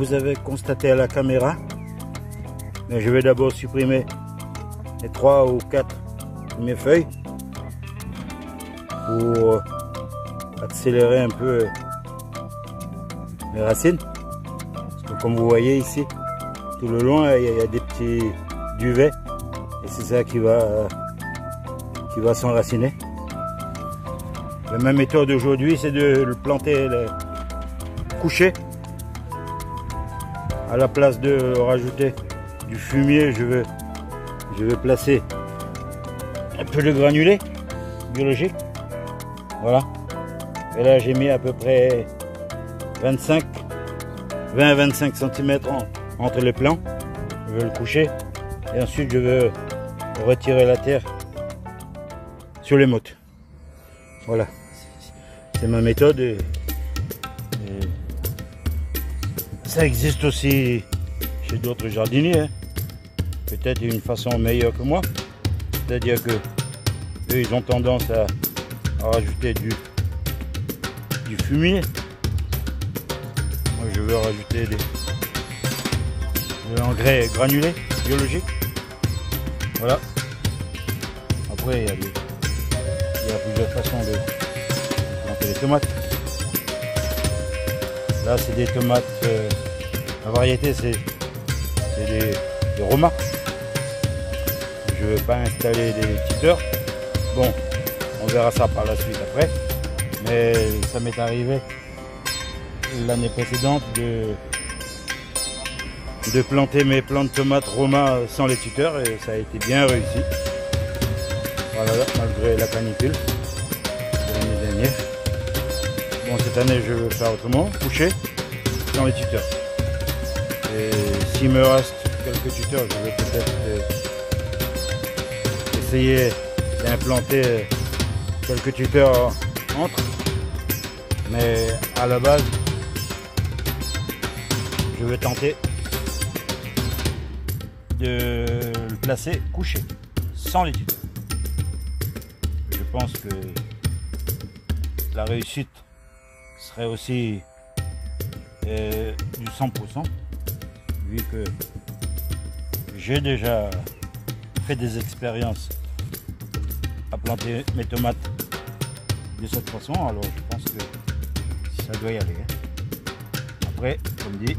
vous avez constaté à la caméra, mais je vais d'abord supprimer les 3 ou 4 premières feuilles pour accélérer un peu les racines. Parce que comme vous voyez ici, tout le long il y a des petits duvets et c'est ça qui va s'enraciner. Ma méthode aujourd'hui, c'est de le planter couché. À la place de rajouter du fumier, je vais placer un peu de granulé biologique. Voilà. Et là, j'ai mis à peu près 20 à 25 cm entre les plants. Je vais le coucher. Et ensuite, je vais retirer la terre sur les mottes. Voilà. C'est ma méthode. Et ça existe aussi chez d'autres jardiniers. Hein. Peut-être une façon meilleure que moi. C'est-à-dire que eux, ils ont tendance à rajouter du fumier. Moi, je veux rajouter de l'engrais granulé biologique. Voilà. Après, il y a plusieurs façons de planter les tomates. Là, c'est des tomates. La variété, c'est des Roma. Je ne veux pas installer des tipeurs. Bon, on verra ça par la suite après. Mais ça m'est arrivé l'année précédente de planter mes plants de tomates Roma sans les tuteurs et ça a été bien réussi. Voilà, malgré la canicule de l'année dernière. Bon, cette année, je veux faire autrement, coucher sans les tuteurs. Et s'il me reste quelques tuteurs, je vais peut-être essayer d'implanter quelques tuteurs entre. Mais à la base, je vais tenter de le placer couché, sans les tuteurs. Je pense que la réussite serait aussi du 100%, vu que j'ai déjà fait des expériences à planter mes tomates de cette façon, alors je pense que ça doit y aller. Hein. Après, comme dit,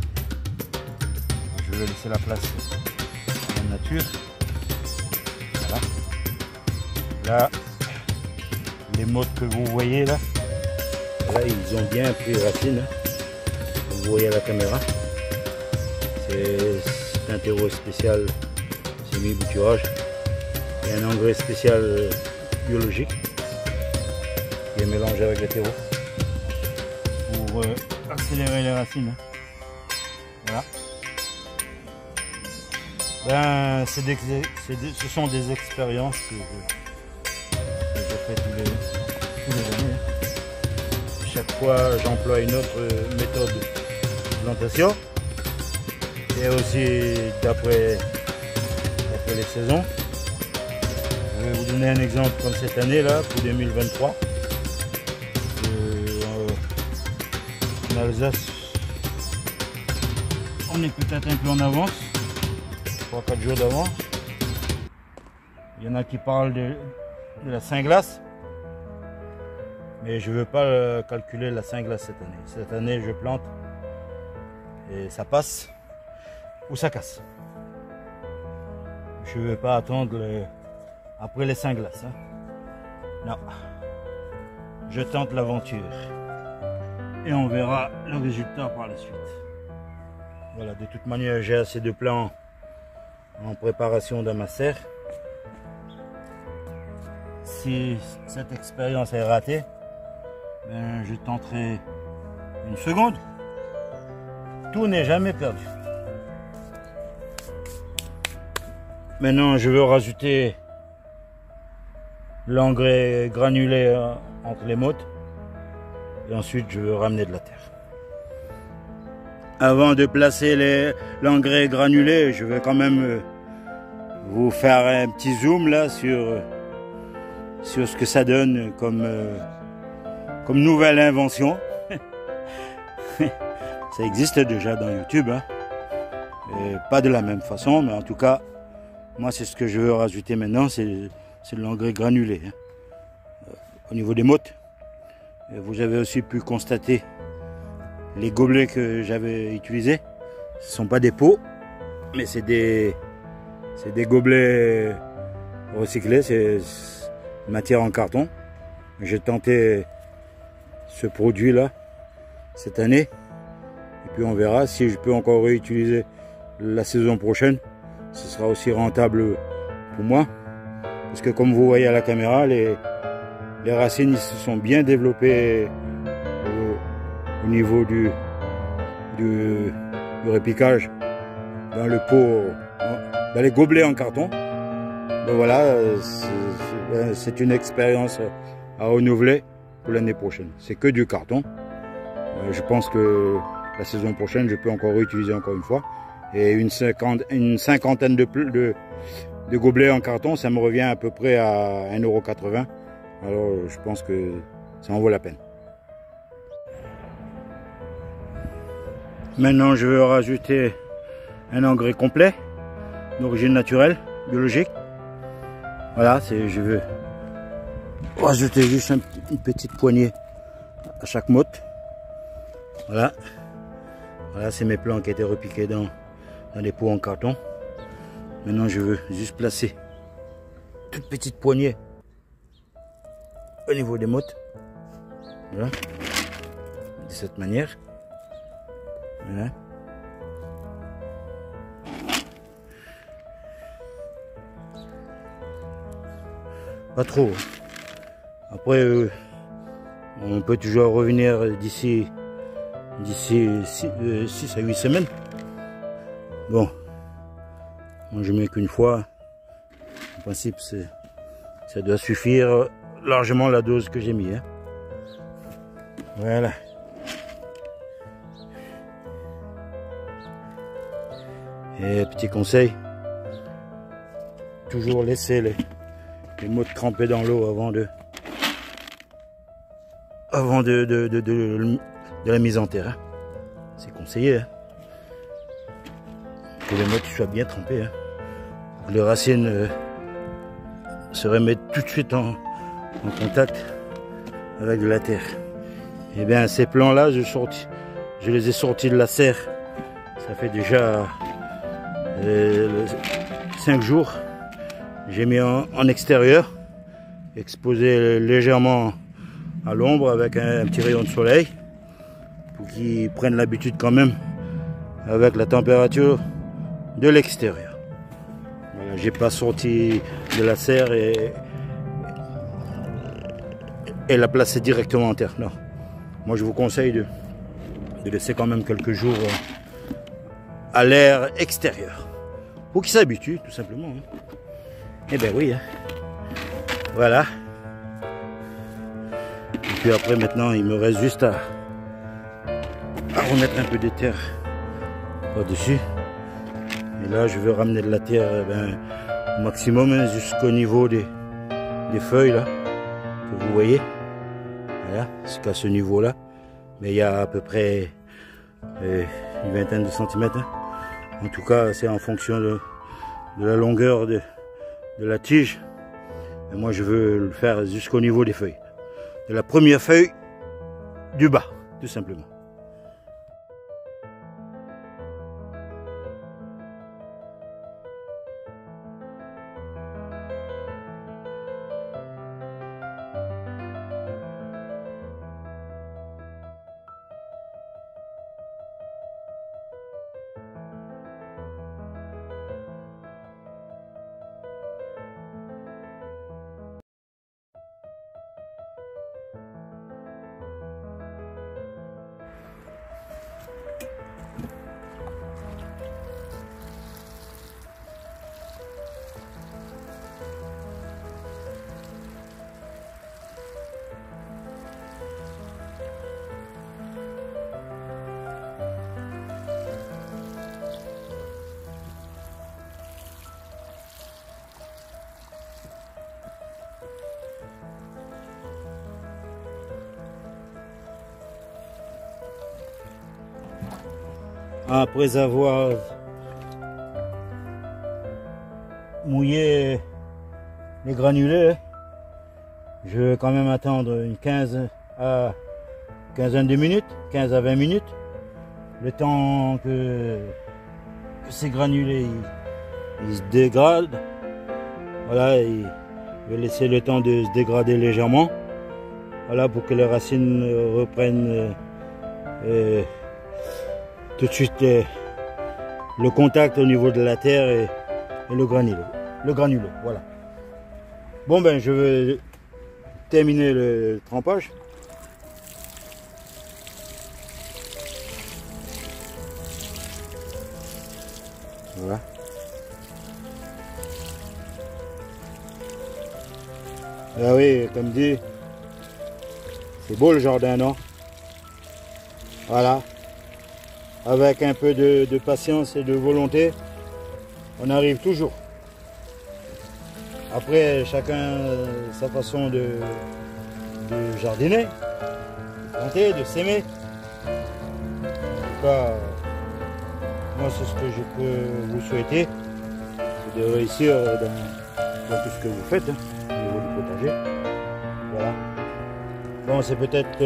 je vais laisser la place à la nature. Voilà. Là, les mottes que vous voyez là, ils ont bien pris racine. Hein. Vous voyez à la caméra. C'est un terreau spécial semi-bouturage et un engrais spécial biologique qui est mélangé avec le terreau pour accélérer les racines. Voilà. Ben, ce sont des expériences que je fais tous les années. Chaque fois, j'emploie une autre méthode de plantation et aussi d'après les saisons. Je vais vous donner un exemple comme cette année là pour 2023. En Alsace, on est peut-être un peu en avance, 3-4 jours d'avance. Il y en a qui parlent de la Saint-Glace, mais je ne veux pas calculer la Saint-Glace cette année. Cette année, je plante et ça passe ou ça casse. Je ne veux pas attendre après les Saint-Glace. Hein. Non, je tente l'aventure et on verra le résultat par la suite. Voilà, de toute manière, j'ai assez de plants en préparation dans ma serre. Si cette expérience est ratée, ben, je tenterai une seconde. Tout n'est jamais perdu. Maintenant, je veux rajouter l'engrais granulé entre les mottes. Et ensuite, je veux ramener de la terre. Avant de placer l'engrais granulé, je vais quand même vous faire un petit zoom là sur ce que ça donne comme nouvelle invention. Ça existe déjà dans YouTube, hein. Et pas de la même façon, mais en tout cas, moi c'est ce que je veux rajouter maintenant, c'est de l'engrais granulé, hein. Au niveau des mottes. Et vous avez aussi pu constater les gobelets que j'avais utilisés. Ce ne sont pas des pots, mais c'est des gobelets recyclés, c'est matière en carton. J'ai tenté ce produit là cette année, et puis on verra si je peux encore réutiliser la saison prochaine. Ce sera aussi rentable pour moi, parce que comme vous voyez à la caméra, les racines ils se sont bien développées au niveau du répiquage dans le pot, dans les gobelets en carton. Donc voilà, c'est une expérience à renouveler pour l'année prochaine. C'est que du carton. Je pense que la saison prochaine, je peux encore réutiliser encore une fois. Et une cinquantaine de gobelets en carton, ça me revient à peu près à 1,80 €. Alors je pense que ça en vaut la peine. Maintenant, je vais rajouter un engrais complet d'origine naturelle, biologique. Voilà, je veux rajouter juste une petite poignée à chaque motte. Voilà, voilà, c'est mes plants qui étaient repiqués dans des pots en carton. Maintenant, je veux juste placer une toute petite poignée au niveau des mottes. Voilà, de cette manière. Voilà. Pas trop. Après, on peut toujours revenir d'ici 6 à 8 semaines. Bon, moi je mets qu'une fois. En principe, ça doit suffire largement la dose que j'ai mis, hein. Voilà. Et petit conseil, toujours laisser les mottes trempées dans l'eau avant de la mise en terre, hein. C'est conseillé, hein. Que les mottes soient bien trempées, hein. Que les racines se remettent tout de suite en contact avec de la terre. Et bien ces plants là, je les ai sortis de la serre. Ça fait déjà 5 jours. J'ai mis en extérieur, exposé légèrement à l'ombre avec un petit rayon de soleil pour qu'ils prennent l'habitude quand même avec la température de l'extérieur. Voilà, j'ai pas sorti de la serre et la placer directement en terre. Non, moi je vous conseille de laisser quand même quelques jours à l'air extérieur pour qu'ils s'habituent tout simplement, hein. Eh ben oui, hein. Voilà. Et puis après maintenant il me reste juste à remettre un peu de terre par-dessus. Et là je veux ramener de la terre au maximum, hein, jusqu'au niveau des feuilles là, que vous voyez. Voilà, jusqu'à ce niveau là. Mais il y a à peu près une vingtaine de centimètres, hein. En tout cas c'est en fonction de la longueur de la tige. Et moi je veux le faire jusqu'au niveau des feuilles. De la première feuille du bas, tout simplement. après avoir mouillé les granulés, je vais quand même attendre une quinzaine de minutes, 15 à 20 minutes, le temps que ces granulés ils se dégradent. Voilà, je vais laisser le temps de se dégrader légèrement. Voilà, pour que les racines reprennent tout de suite le contact au niveau de la terre et le granulé. Voilà. Bon ben, je vais terminer le trempage. Voilà. Ah oui, comme dit, c'est beau le jardin, non? Voilà. Avec un peu de patience et de volonté, on arrive toujours. Après, chacun sa façon de jardiner, de planter, de s'aimer. En tout cas, moi c'est ce que je peux vous souhaiter, de réussir dans tout ce que vous faites, hein, au niveau du potager. Voilà. Bon, c'est peut-être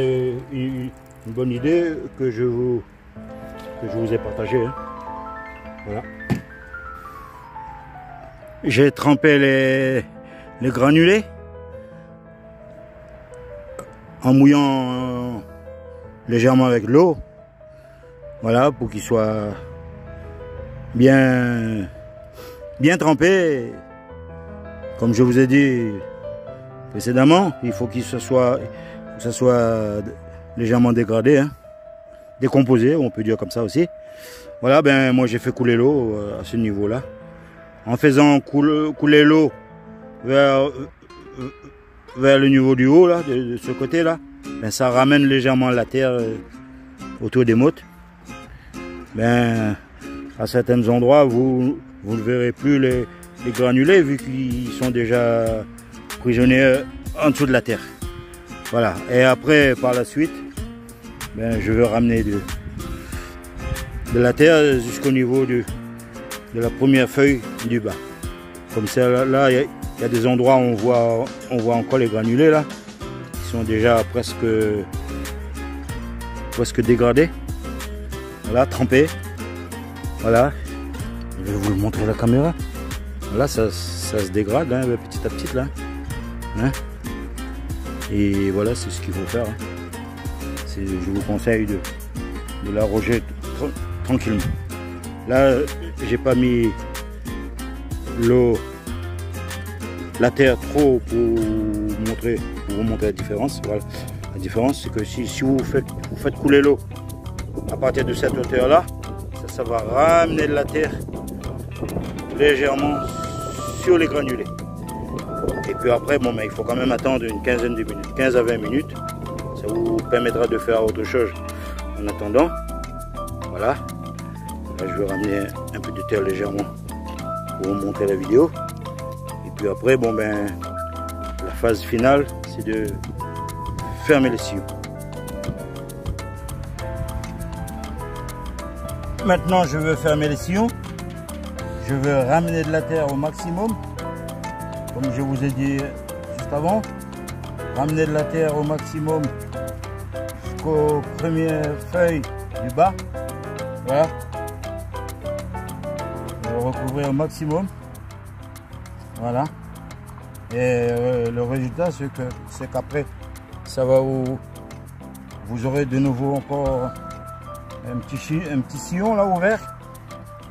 une bonne idée que je vous ai partagée. Hein. Voilà. J'ai trempé les granulés en mouillant légèrement avec l'eau. Voilà, pour qu'ils soient bien trempés. Comme je vous ai dit précédemment, il faut que ça soit légèrement dégradé, hein, décomposé, on peut dire comme ça aussi. Voilà, ben moi j'ai fait couler l'eau à ce niveau-là. En faisant couler l'eau vers le niveau du haut, là, de ce côté-là, ben, ça ramène légèrement la terre autour des mottes. Ben, à certains endroits, vous ne verrez plus les granulés vu qu'ils sont déjà prisonniers en dessous de la terre. Voilà. Et après, par la suite, ben, je vais ramener de la terre jusqu'au niveau de la première feuille du bas. Comme ça, là, il y a des endroits où on voit encore les granulés là, qui sont déjà presque dégradés. Voilà, trempés. Voilà, je vais vous le montrer à la caméra. Là, ça se dégrade hein, petit à petit là. Hein. Et voilà, c'est ce qu'il faut faire. Hein. Je vous conseille de l'arroser tranquillement. Là, j'ai pas mis la terre trop pour vous montrer la différence. Voilà. La différence, c'est que si vous faites couler l'eau à partir de cette hauteur là, ça va ramener de la terre légèrement sur les granulés. Et puis après, bon, mais il faut quand même attendre une quinzaine de minutes, 15 à 20 minutes. Ça vous permettra de faire autre chose en attendant. Voilà. Là, je vais ramener un peu de terre légèrement pour vous montrer la vidéo. Et puis après, bon ben, la phase finale, c'est de fermer les sillons. Maintenant, je veux fermer les sillons. Je veux ramener de la terre au maximum. Comme je vous ai dit juste avant. Ramener de la terre au maximum jusqu'aux premières feuilles du bas. Voilà. Recouvrir au maximum. Voilà. Et le résultat, c'est qu'après, ça va vous aurez de nouveau encore un petit sillon là ouvert.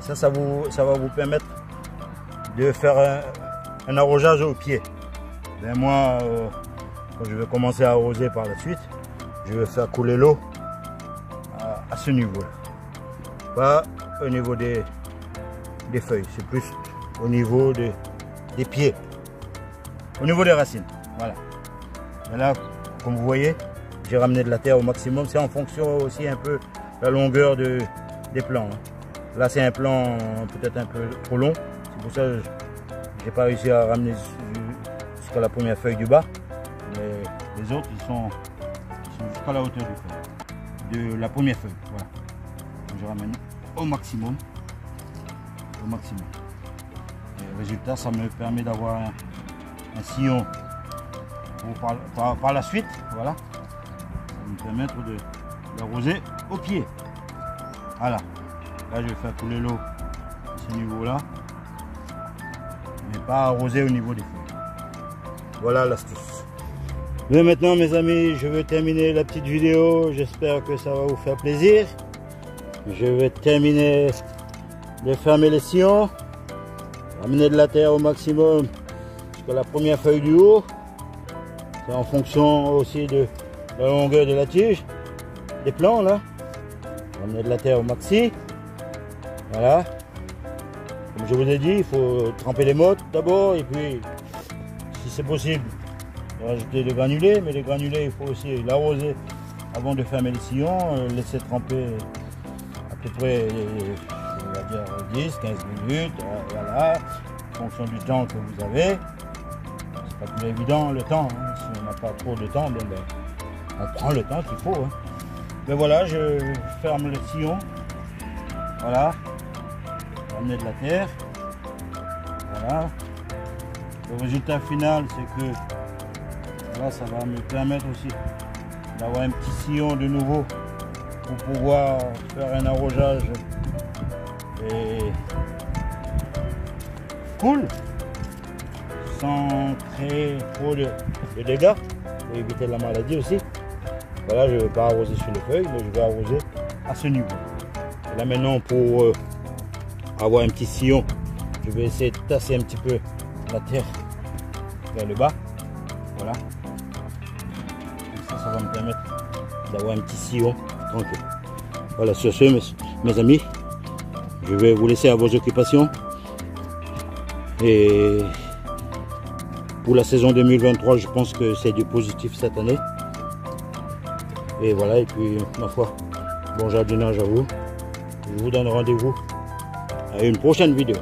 Et ça va vous permettre de faire un arrosage au pied. Ben moi, quand je vais commencer à arroser par la suite, je vais faire couler l'eau à ce niveau-là. Pas au niveau des feuilles, c'est plus au niveau des pieds, au niveau des racines. Voilà. Et là, comme vous voyez, j'ai ramené de la terre au maximum. C'est en fonction aussi un peu de la longueur des plants. Là, c'est un plan peut-être un peu trop long. C'est pour ça que j'ai pas réussi à ramener jusqu'à la première feuille du bas. Mais les autres, ils sont jusqu'à la hauteur de la première feuille. Voilà. Je ramène au maximum. Et le résultat, ça me permet d'avoir un sillon par la suite. Voilà, ça va me permettre de l'arroser au pied. Voilà, là je vais faire couler l'eau à ce niveau là, mais pas arroser au niveau des feuilles. Voilà l'astuce. Mais maintenant mes amis, je vais terminer la petite vidéo. J'espère que ça va vous faire plaisir. Je vais terminer de fermer les sillons, amener de la terre au maximum jusqu'à la première feuille du haut. C'est en fonction aussi de la longueur de la tige, des plants là. Amener de la terre au maxi. Voilà. Comme je vous ai dit, il faut tremper les mottes d'abord et puis, si c'est possible, rajouter des granulés. Mais les granulés, il faut aussi l'arroser avant de fermer les sillons, laisser tremper à peu près, on va dire 10-15 minutes, voilà, en fonction du temps que vous avez. C'est pas plus évident le temps, hein. Si on n'a pas trop de temps, ben, on prend le temps qu'il faut. Hein. Mais voilà, je ferme le sillon, voilà, amener de la terre, voilà. Le résultat final, c'est que là, ça va me permettre aussi d'avoir un petit sillon de nouveau pour pouvoir faire un arrosage et cool sans créer trop de dégâts pour éviter la maladie aussi. Voilà, je ne vais pas arroser sur les feuilles, mais je vais arroser à ce niveau. Et là maintenant, pour avoir un petit sillon, je vais essayer de tasser un petit peu la terre vers le bas. Voilà. Ça va me permettre d'avoir un petit sillon tranquille. Voilà, sur ce, mes amis, je vais vous laisser à vos occupations. Et pour la saison 2023, je pense que c'est du positif cette année. Et voilà, et puis ma foi, bon jardinage à vous. Je vous donne rendez-vous à une prochaine vidéo.